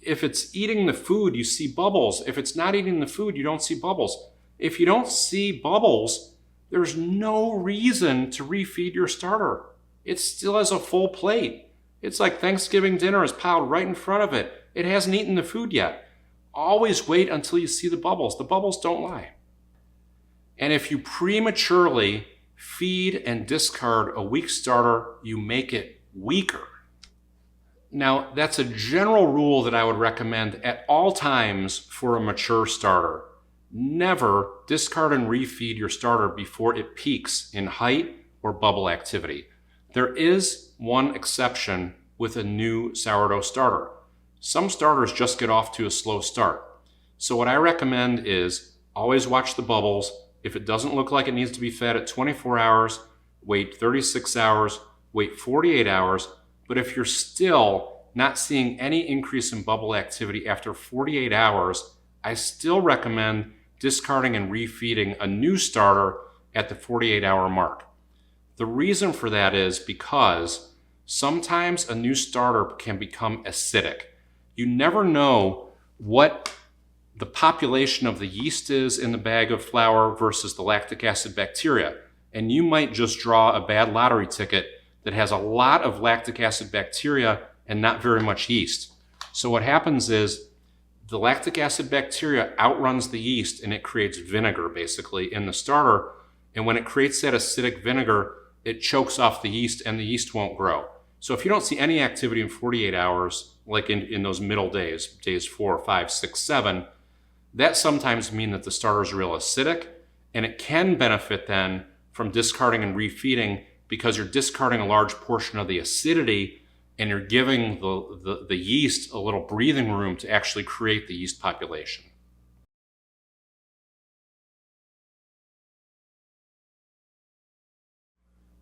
If it's eating the food, you see bubbles. If it's not eating the food, you don't see bubbles. If you don't see bubbles, there's no reason to refeed your starter. It still has a full plate. It's like Thanksgiving dinner is piled right in front of it. It hasn't eaten the food yet. Always wait until you see the bubbles. The bubbles don't lie. And if you prematurely feed and discard a weak starter, you make it weaker. Now, that's a general rule that I would recommend at all times for a mature starter. Never discard and refeed your starter before it peaks in height or bubble activity. There is one exception with a new sourdough starter. Some starters just get off to a slow start. So what I recommend is always watch the bubbles. If it doesn't look like it needs to be fed at 24 hours, wait 36 hours, wait 48 hours. But if you're still not seeing any increase in bubble activity after 48 hours, I still recommend discarding and refeeding a new starter at the 48-hour mark. The reason for that is because sometimes a new starter can become acidic. You never know what the population of the yeast is in the bag of flour versus the lactic acid bacteria. And you might just draw a bad lottery ticket that has a lot of lactic acid bacteria and not very much yeast. So what happens is the lactic acid bacteria outruns the yeast and it creates vinegar basically in the starter. And when it creates that acidic vinegar, it chokes off the yeast and the yeast won't grow. So if you don't see any activity in 48 hours, like in those middle days, days 4, 5, 6, 7, that sometimes means that the starter is real acidic, and it can benefit then from discarding and refeeding because you're discarding a large portion of the acidity and you're giving the yeast a little breathing room to actually create the yeast population.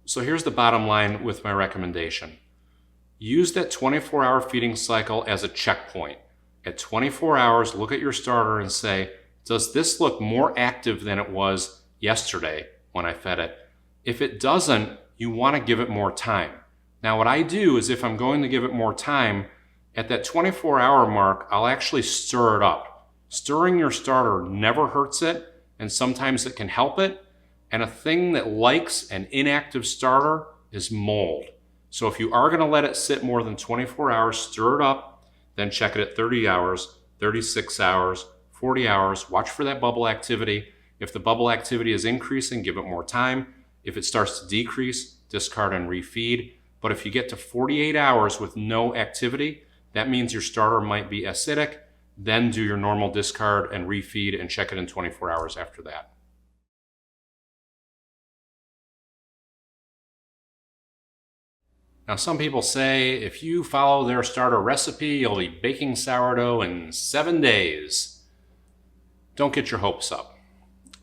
So here's the bottom line with my recommendation. Use that 24-hour feeding cycle as a checkpoint. At 24 hours, look at your starter and say, Does this look more active than it was yesterday when I fed it? If it doesn't, you want to give it more time. Now what I do is if I'm going to give it more time, at that 24-hour mark, I'll actually stir it up. Stirring your starter never hurts it, and sometimes it can help it. And a thing that likes an inactive starter is mold. So if you are going to let it sit more than 24 hours, stir it up, then check it at 30 hours, 36 hours, 40 hours. Watch for that bubble activity. If the bubble activity is increasing, give it more time. If it starts to decrease, discard and refeed. But if you get to 48 hours with no activity, that means your starter might be acidic. Then do your normal discard and refeed and check it in 24 hours after that. Now some people say if you follow their starter recipe, you'll be baking sourdough in 7 days. Don't get your hopes up.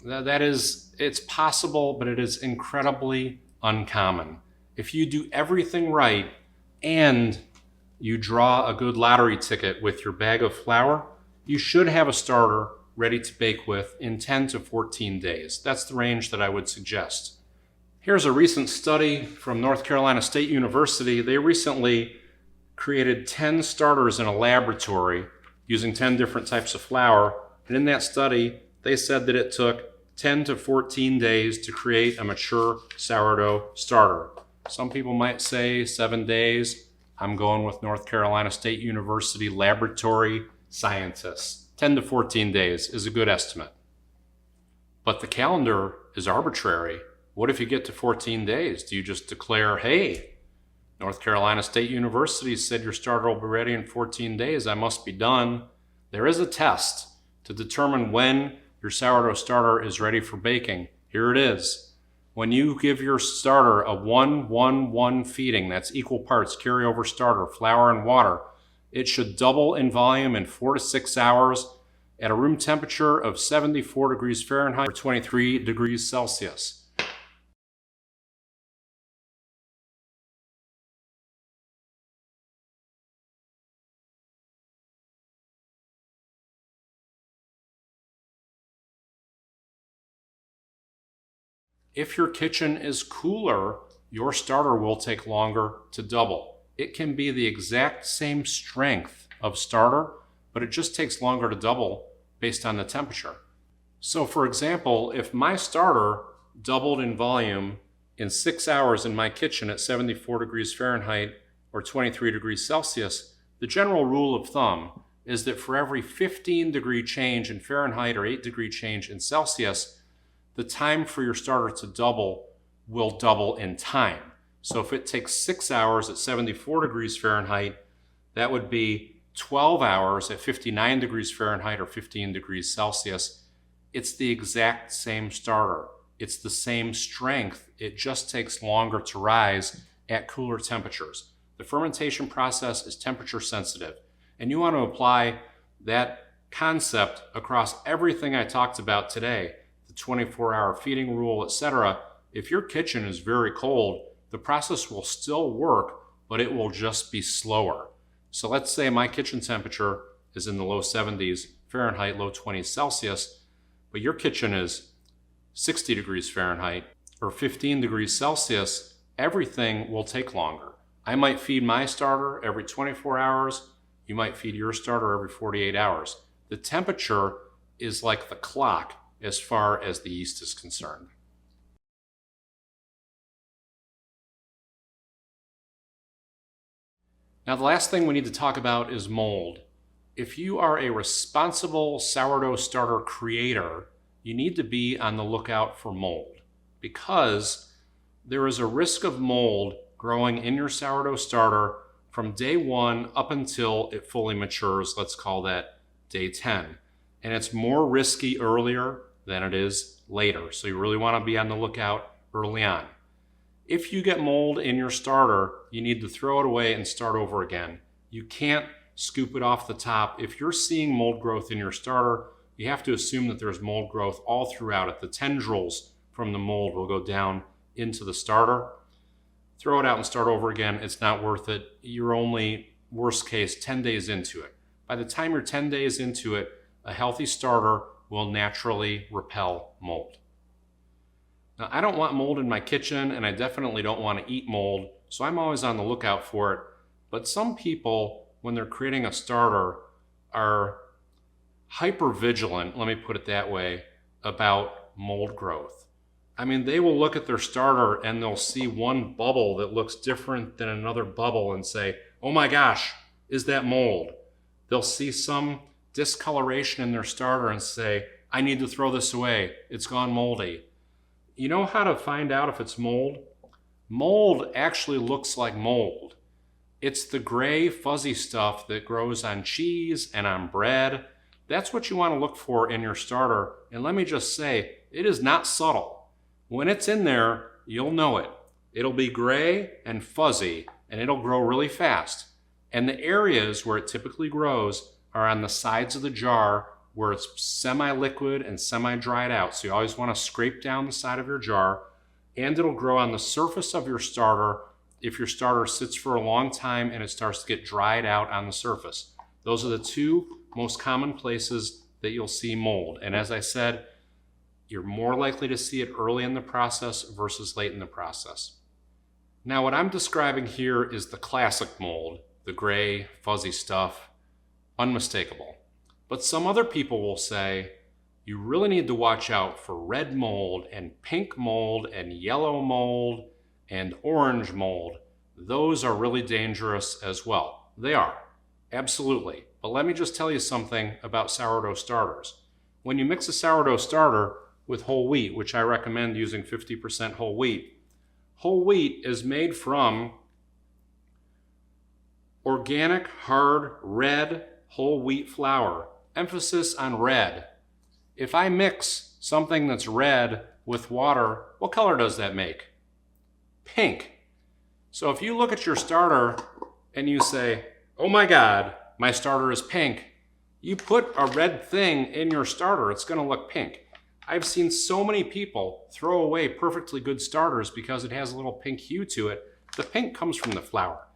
It's possible, but it is incredibly uncommon. If you do everything right and you draw a good lottery ticket with your bag of flour, you should have a starter ready to bake with in 10 to 14 days. That's the range that I would suggest. Here's a recent study from North Carolina State University. They recently created 10 starters in a laboratory using 10 different types of flour. And in that study, they said that it took 10 to 14 days to create a mature sourdough starter. Some people might say 7 days. I'm going with North Carolina State University laboratory scientists. 10 to 14 days is a good estimate. But the calendar is arbitrary. What if you get to 14 days? Do you just declare, hey, North Carolina State University said your starter will be ready in 14 days. I must be done. There is a test to determine when your sourdough starter is ready for baking. Here it is. When you give your starter a 1-1-1 feeding, that's equal parts carryover starter, flour and water, it should double in volume in 4 to 6 hours at a room temperature of 74 degrees Fahrenheit or 23 degrees Celsius. If your kitchen is cooler, your starter will take longer to double. It can be the exact same strength of starter, but it just takes longer to double based on the temperature. So for example, if my starter doubled in volume in 6 hours in my kitchen at 74 degrees Fahrenheit or 23 degrees Celsius, the general rule of thumb is that for every 15-degree change in Fahrenheit or 8-degree change in Celsius, the time for your starter to double will double in time. So if it takes 6 hours at 74 degrees Fahrenheit, that would be 12 hours at 59 degrees Fahrenheit or 15 degrees Celsius. It's the exact same starter. It's the same strength. It just takes longer to rise at cooler temperatures. The fermentation process is temperature sensitive, and you want to apply that concept across everything I talked about today. 24-hour feeding rule, etc. If your kitchen is very cold, the process will still work, but it will just be slower. So let's say my kitchen temperature is in the low 70s Fahrenheit, low 20s Celsius, but your kitchen is 60 degrees Fahrenheit or 15 degrees Celsius, everything will take longer. I might feed my starter every 24 hours. You might feed your starter every 48 hours. The temperature is like the clock as far as the yeast is concerned. Now the last thing we need to talk about is mold. If you are a responsible sourdough starter creator, you need to be on the lookout for mold because there is a risk of mold growing in your sourdough starter from day 1 up until it fully matures. Let's call that day 10. And it's more risky earlier than it is later. So you really want to be on the lookout early on. If you get mold in your starter, you need to throw it away and start over again. You can't scoop it off the top. If you're seeing mold growth in your starter, you have to assume that there's mold growth all throughout it. The tendrils from the mold will go down into the starter. Throw it out and start over again. It's not worth it. You're only, worst case, 10 days into it. By the time you're 10 days into it, a healthy starter will naturally repel mold. Now, I don't want mold in my kitchen, and I definitely don't want to eat mold, so I'm always on the lookout for it. But some people, when they're creating a starter, are hyper vigilant, let me put it that way, about mold growth. I mean, they will look at their starter and they'll see one bubble that looks different than another bubble and say, oh my gosh, is that mold? They'll see some discoloration in their starter and say, I need to throw this away, it's gone moldy. You know how to find out if it's mold? Mold actually looks like mold. It's the gray fuzzy stuff that grows on cheese and on bread. That's what you want to look for in your starter. And let me just say, it is not subtle. When it's in there, you'll know it. It'll be gray and fuzzy, and it'll grow really fast. And the areas where it typically grows are on the sides of the jar where it's semi-liquid and semi-dried out. So you always want to scrape down the side of your jar, and it'll grow on the surface of your starter if your starter sits for a long time and it starts to get dried out on the surface. Those are the two most common places that you'll see mold. And as I said, you're more likely to see it early in the process versus late in the process. Now, what I'm describing here is the classic mold, the gray, fuzzy stuff, unmistakable. But some other people will say, you really need to watch out for red mold and pink mold and yellow mold and orange mold. Those are really dangerous as well. They are, absolutely. But let me just tell you something about sourdough starters. When you mix a sourdough starter with whole wheat, which I recommend using 50% whole wheat is made from organic, hard, red whole wheat flour. Emphasis on red. If I mix something that's red with water, what color does that make? Pink. So if you look at your starter and you say, oh my God, my starter is pink, you put a red thing in your starter, it's going to look pink. I've seen so many people throw away perfectly good starters because it has a little pink hue to it. The pink comes from the flour.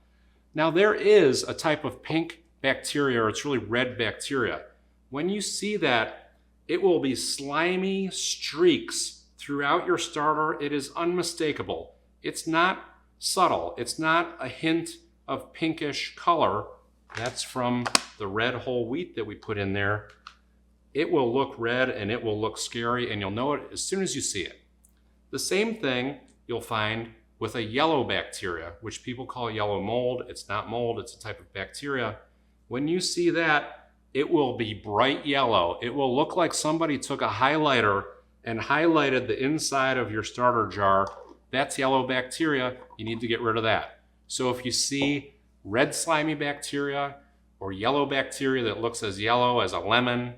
Now there is a type of pink bacteria, or it's really red bacteria. When you see that, it will be slimy streaks throughout your starter. It is unmistakable. It's not subtle. It's not a hint of pinkish color. That's from the red whole wheat that we put in there. It will look red and it will look scary, and you'll know it as soon as you see it. The same thing you'll find with a yellow bacteria, which people call yellow mold. It's not mold, it's a type of bacteria. When you see that, it will be bright yellow. It will look like somebody took a highlighter and highlighted the inside of your starter jar. That's yellow bacteria. You need to get rid of that. So if you see red slimy bacteria or yellow bacteria that looks as yellow as a lemon,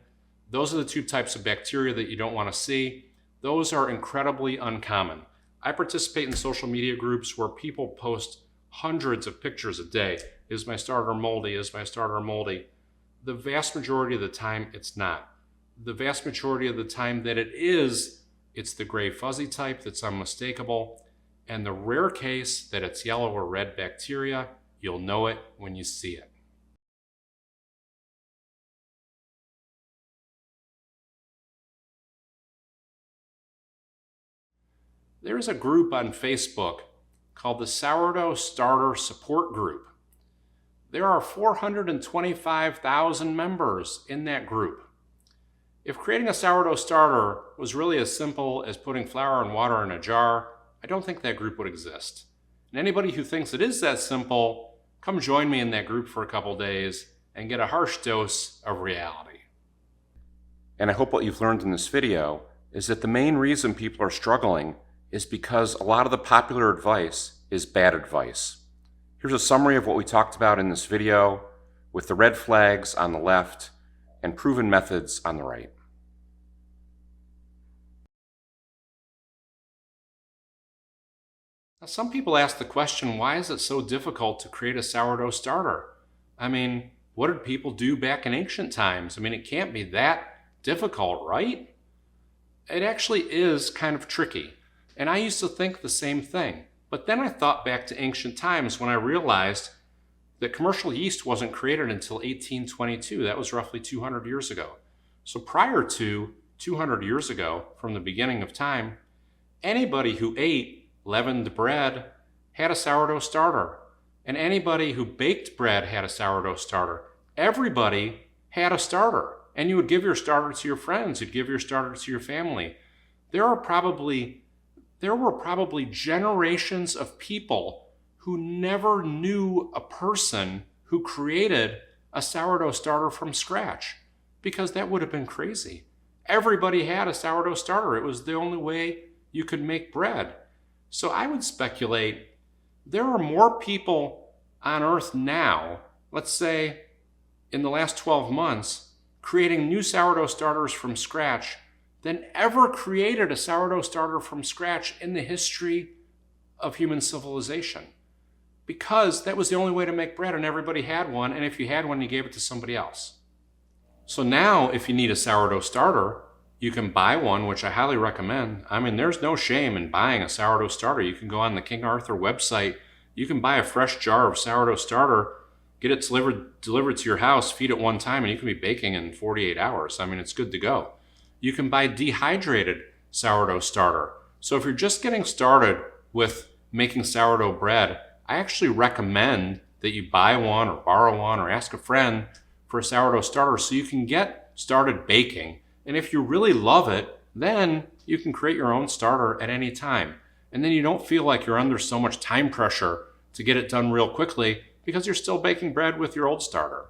those are the two types of bacteria that you don't want to see. Those are incredibly uncommon. I participate in social media groups where people post hundreds of pictures a day. Is my starter moldy? Is my starter moldy? The vast majority of the time, it's not. The vast majority of the time that it is, it's the gray fuzzy type that's unmistakable. And the rare case that it's yellow or red bacteria, you'll know it when you see it. There's a group on Facebook called the Sourdough Starter Support Group. There are 425,000 members in that group. If creating a sourdough starter was really as simple as putting flour and water in a jar, I don't think that group would exist. And anybody who thinks it is that simple, come join me in that group for a couple days and get a harsh dose of reality. And I hope what you've learned in this video is that the main reason people are struggling is because a lot of the popular advice is bad advice. Here's a summary of what we talked about in this video with the red flags on the left and proven methods on the right. Now, some people ask the question, why is it so difficult to create a sourdough starter? I mean, what did people do back in ancient times? I mean, it can't be that difficult, right? It actually is kind of tricky. And I used to think the same thing. But then I thought back to ancient times when I realized that commercial yeast wasn't created until 1822. That was roughly 200 years ago. So prior to 200 years ago, from the beginning of time, anybody who ate leavened bread had a sourdough starter. And anybody who baked bread had a sourdough starter. Everybody had a starter. And you would give your starter to your friends. You'd give your starter to your family. There were probably generations of people who never knew a person who created a sourdough starter from scratch, because that would have been crazy. Everybody had a sourdough starter. It was the only way you could make bread. So I would speculate there are more people on Earth now, let's say in the last 12 months, creating new sourdough starters from scratch than ever created a sourdough starter from scratch in the history of human civilization. Because that was the only way to make bread, and everybody had one, and if you had one, you gave it to somebody else. So now, if you need a sourdough starter, you can buy one, which I highly recommend. I mean, there's no shame in buying a sourdough starter. You can go on the King Arthur website. You can buy a fresh jar of sourdough starter, get it delivered to your house, feed it one time, and you can be baking in 48 hours. I mean, it's good to go. You can buy dehydrated sourdough starter. So if you're just getting started with making sourdough bread, I actually recommend that you buy one or borrow one or ask a friend for a sourdough starter so you can get started baking. And if you really love it, then you can create your own starter at any time. And then you don't feel like you're under so much time pressure to get it done real quickly because you're still baking bread with your old starter.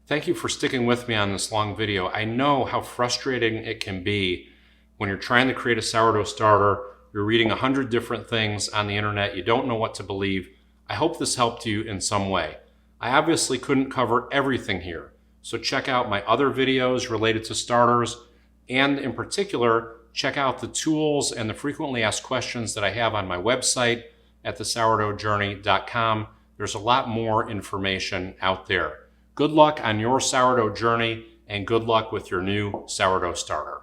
Thank you for sticking with me on this long video. I know how frustrating it can be when you're trying to create a sourdough starter. You're reading 100 different things on the internet. You don't know what to believe. I hope this helped you in some way. I obviously couldn't cover everything here, so check out my other videos related to starters, and in particular, check out the tools and the frequently asked questions that I have on my website at thesourdoughjourney.com. There's a lot more information out there. Good luck on your sourdough journey, and good luck with your new sourdough starter.